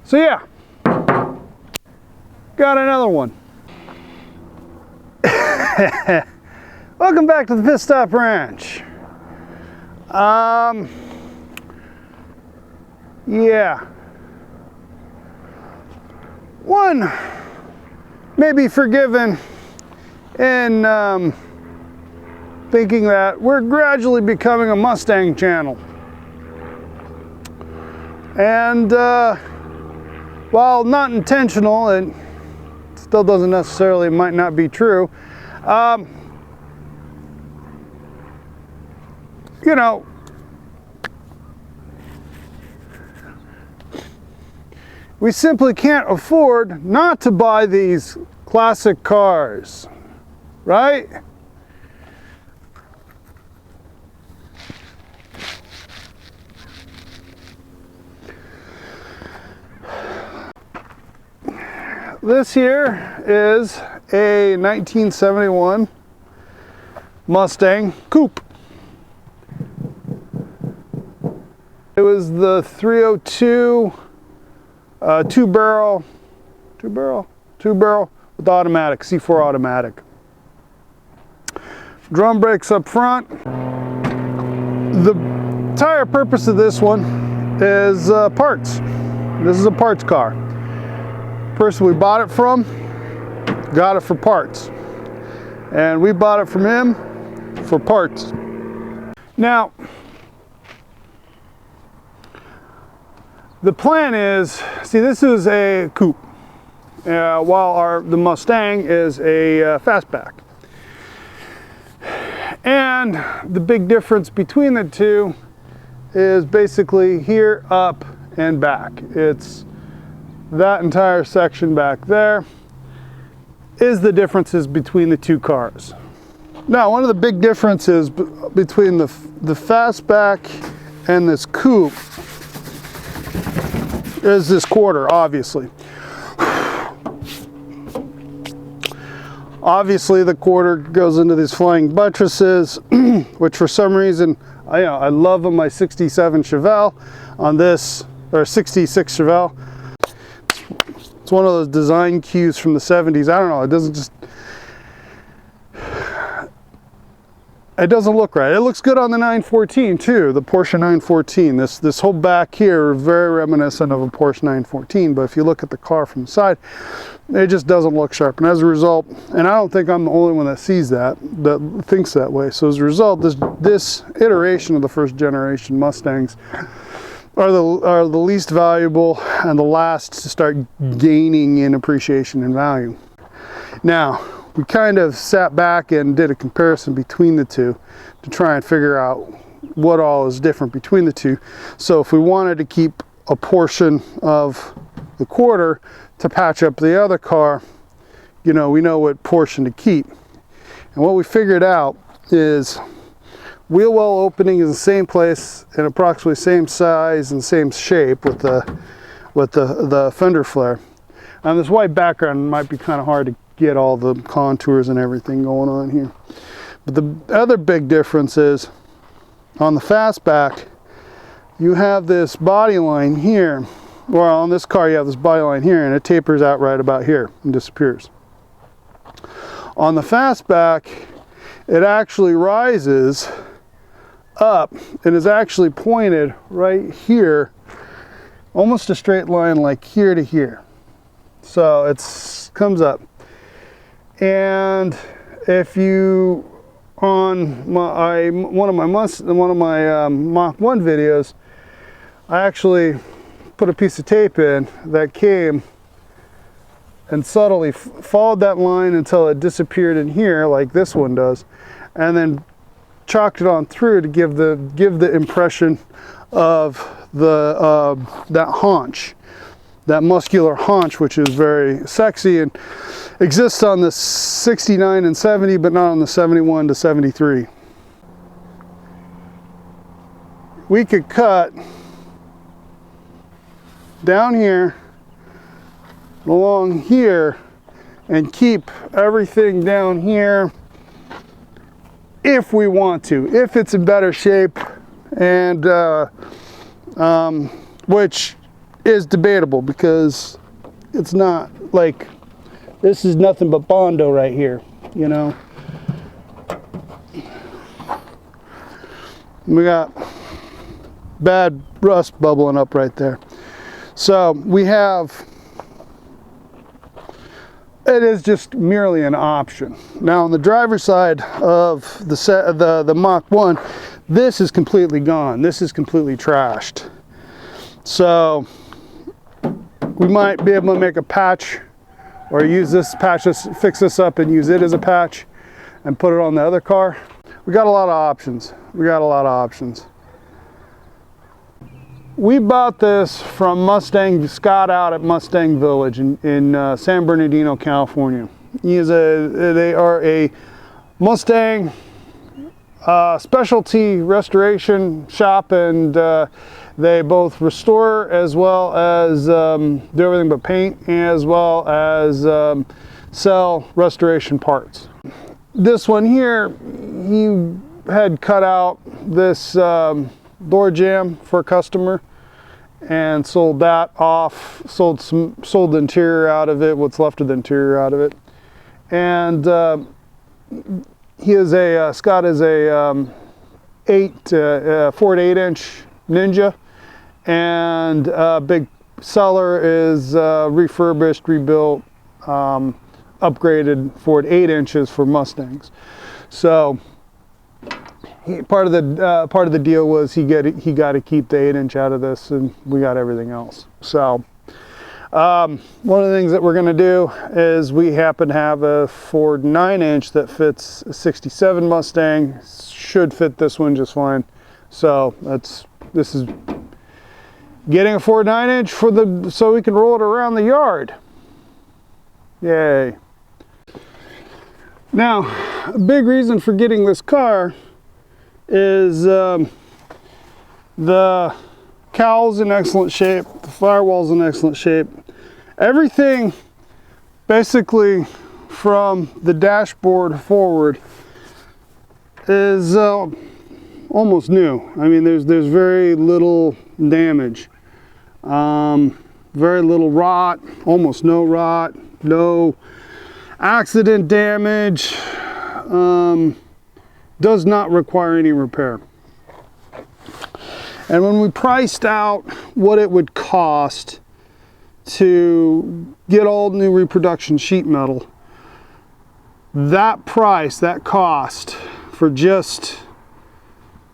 So yeah, got another one. Welcome back to the Pit Stop Ranch. Yeah. One may be forgiven in thinking that we're gradually becoming a Mustang channel. And while not intentional, it still doesn't necessarily, might not be true. You know, we simply can't afford not to buy these classic cars, right? This here is a 1971 Mustang coupe. It was the 302 two barrel with automatic, C4 automatic. Drum brakes up front. The entire purpose of this one is parts. This is a parts car. Person we bought it from got it for parts, and we bought it from him for parts. Now, the plan is, see, this is a coupe, while the Mustang is a fastback. And the big difference between the two is basically here, up, and back. It's that entire section back there is the differences between the two cars. Now, one of the big differences between the fastback and this coupe is this quarter, obviously. Obviously, the quarter goes into these flying buttresses, which for some reason, I love on my 67 Chevelle, on this, or 66 Chevelle. It's one of those design cues from the 70s. I don't know, it doesn't look right. It looks good on the 914 too, the Porsche 914. This whole back here is very reminiscent of a Porsche 914, but if you look at the car from the side, it just doesn't look sharp. And as a result, and I don't think I'm the only one that sees that thinks that way. So as a result, this iteration of the first generation Mustangs are the least valuable and the last to start gaining in appreciation and value. Now, we kind of sat back and did a comparison between the two to try and figure out what all is different between the two. So if we wanted to keep a portion of the quarter to patch up the other car, we know what portion to keep. And what we figured out is wheel well opening is the same place and approximately same size and same shape with the fender flare. On this white background, it might be kind of hard to get all the contours and everything going on here. But the other big difference is on the fastback, you have this body line here. Well, on this car, you have this body line here, and it tapers out right about here and disappears. On the fastback, it actually rises up and is actually pointed right here, almost a straight line like here to here. So it comes up. And if you, on one of my Mach One videos, I actually put a piece of tape in that came and subtly followed that line until it disappeared in here, like this one does, and then chalked it on through to give the impression of that haunch, that muscular haunch, which is very sexy and exists on the 69 and 70, but not on the 71 to 73. We could cut down here, along here, and keep everything down here if we want to, if it's in better shape, and which is debatable, because it's not like, this is nothing but Bondo right here, you know. We got bad rust bubbling up right there. So we have, it is just merely an option. Now on the driver's side of the Mach 1, this is completely gone. This is completely trashed. So we might be able to make a patch, or use this patch, fix this up and use it as a patch and put it on the other car. We got a lot of options. We got a lot of options. We bought this from Mustang, Scott out at Mustang Village in San Bernardino, California. They are a Mustang specialty restoration shop, and they both restore as well as do everything but paint, as well as sell restoration parts. This one here, he had cut out this door jamb for a customer and sold that off, sold the interior out of it, what's left of the interior out of it. And he is a Scott is a Ford 8-inch Ninja, and big seller is refurbished, rebuilt, upgraded Ford 8 inches for Mustangs. So part of the deal was he got to keep the 8-inch out of this, and we got everything else. So one of the things that we're going to do is, we happen to have a Ford 9-inch that fits a 67 Mustang. Should fit this one just fine. So this is getting a Ford 9-inch so we can roll it around the yard. Yay. Now, a big reason for getting this car is the cowl's in excellent shape, the firewall's in excellent shape. Everything basically from the dashboard forward is almost new. I mean, there's very little damage, very little rot, almost no rot, no accident damage, does not require any repair. And when we priced out what it would cost to get all new reproduction sheet metal, that price, that cost for just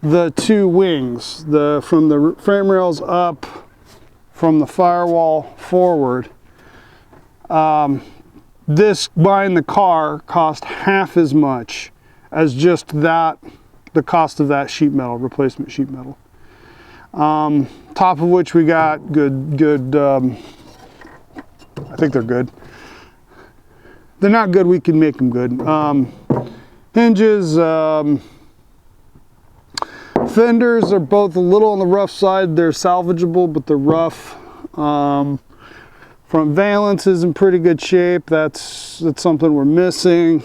the two wings, from the frame rails up, from the firewall forward, this buying the car cost half as much as just the cost of that sheet metal, replacement sheet metal. Top of which we got good, I think they're good. They're not good, we can make them good. Hinges, fenders are both a little on the rough side. They're salvageable, but they're rough. Front valance is in pretty good shape. That's something we're missing.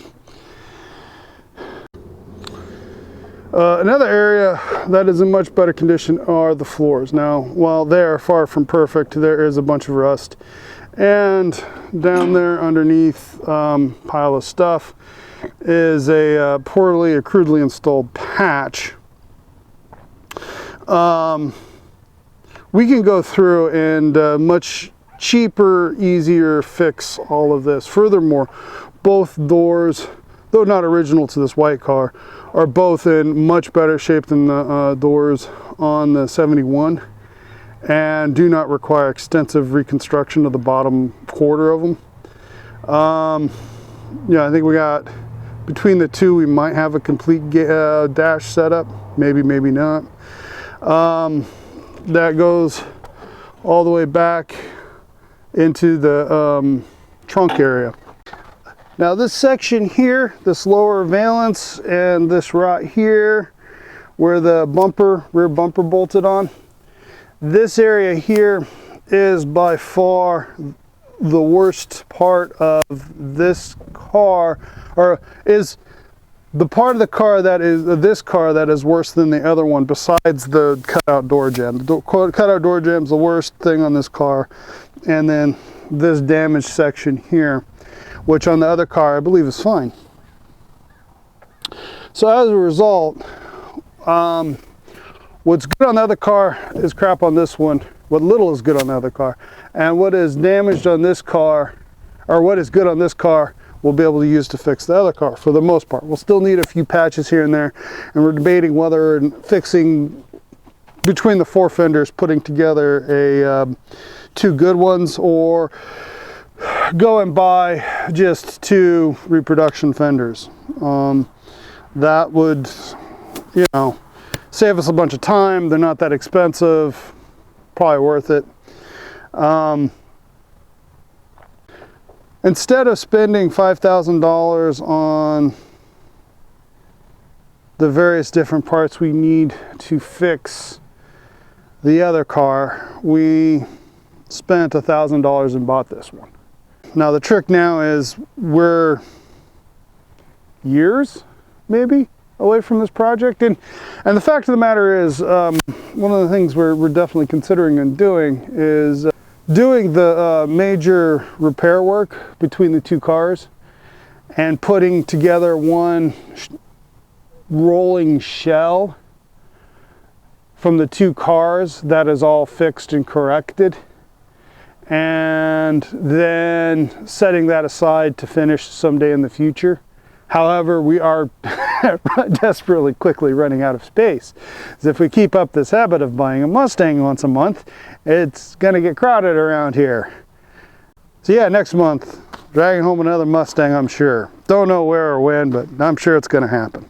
Another area that is in much better condition are the floors. Now, while they are far from perfect, there is a bunch of rust. And down there underneath pile of stuff is a poorly or crudely installed patch. We can go through and much cheaper, easier fix all of this. Furthermore, both doors, though not original to this white car, are both in much better shape than the doors on the 71, and do not require extensive reconstruction of the bottom quarter of them. Yeah, I think we got, between the two, we might have a complete dash setup, maybe not. That goes all the way back into the trunk area. Now this section here, this lower valance, and this right here where the rear bumper bolted on, this area here is by far the worst part of this car, or is the part of the car that is this car that is worse than the other one, besides the cutout door jamb. The cutout door jamb is the worst thing on this car, and then this damaged section here, which on the other car I believe is fine. So as a result, what's good on the other car is crap on this one. What little is good on the other car, and what is damaged on this car, or what is good on this car, we'll be able to use to fix the other car for the most part. We'll still need a few patches here and there, and we're debating whether fixing between the four fenders, putting together a two good ones, or go and buy just two reproduction fenders. That would, you know, save us a bunch of time. They're not that expensive, probably worth it. Instead of spending $5,000 on the various different parts we need to fix the other car, we spent $1,000 and bought this one. Now the trick now is we're years maybe away from this project, and the fact of the matter is, one of the things we're definitely considering and doing is doing the major repair work between the two cars and putting together one rolling shell from the two cars that is all fixed and corrected, and then setting that aside to finish someday in the future. However, we are desperately quickly running out of space. So if we keep up this habit of buying a Mustang once a month, it's gonna get crowded around here. So yeah, next month, dragging home another Mustang, I'm sure. Don't know where or when, but I'm sure it's gonna happen.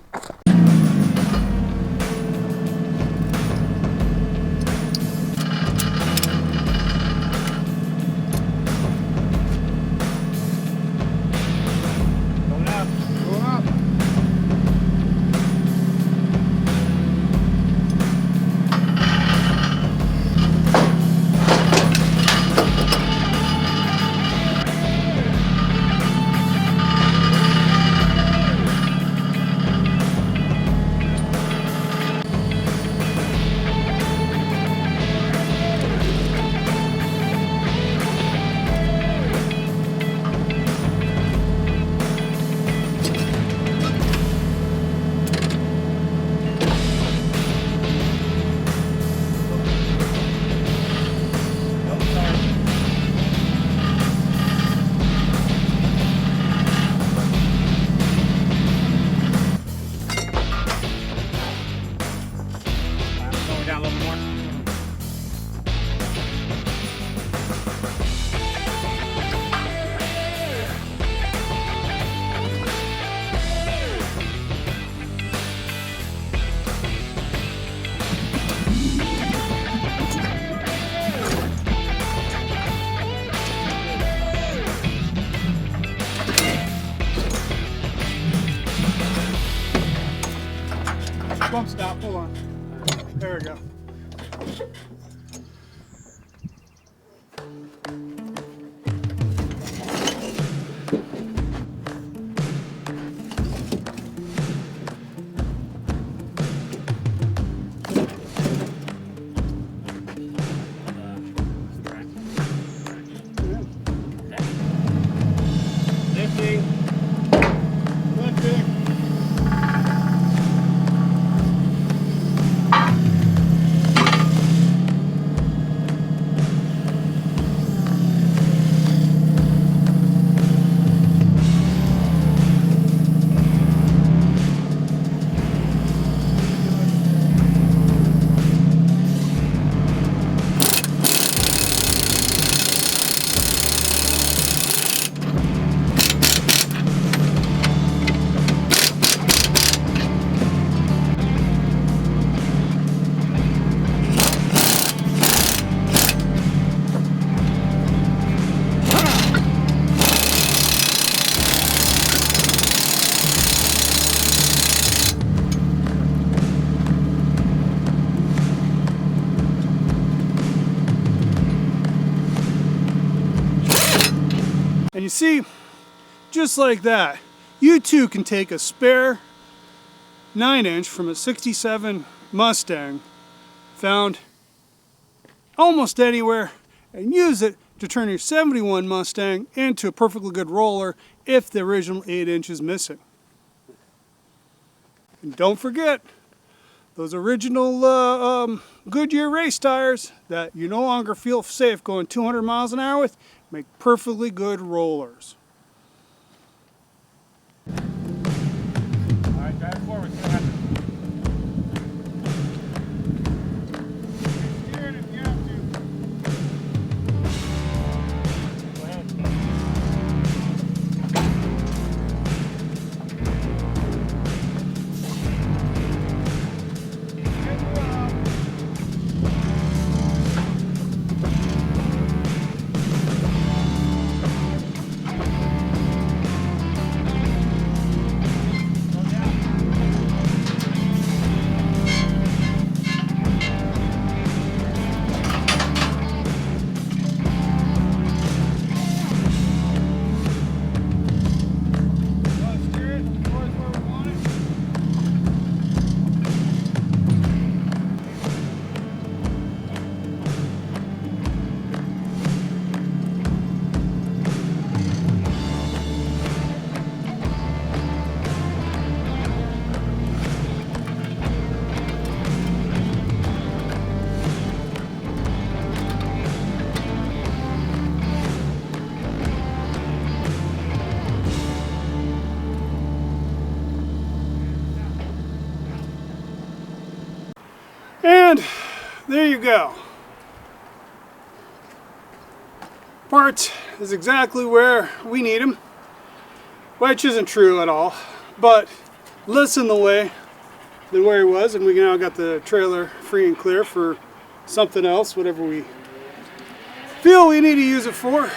Bump stop, hold on. There we go. And you see, just like that, you too can take a spare 9-inch from a 67 Mustang found almost anywhere, and use it to turn your 71 Mustang into a perfectly good roller if the original 8-inch is missing. And don't forget, those original Goodyear race tires that you no longer feel safe going 200 miles an hour with make perfectly good rollers. Alright, drive forward, see what happens. Steer it if you have to. Go ahead. And there you go. Parts is exactly where we need them, which isn't true at all, but less in the way than where he was, and we now got the trailer free and clear for something else, whatever we feel we need to use it for.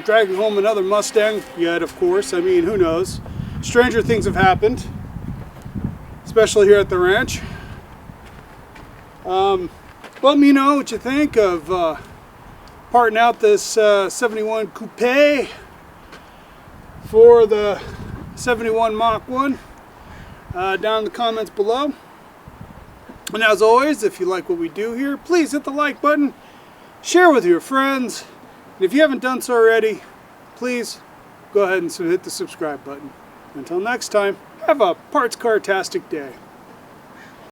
Dragging home another Mustang yet, of course. I mean, who knows? Stranger things have happened, especially here at the ranch. Let me know what you think of parting out this 71 coupe for the 71 Mach One down in the comments below. And as always, if you like what we do here, please hit the like button, share with your friends, and if you haven't done so already, please go ahead and hit the subscribe button. Until next time, have a parts car-tastic day.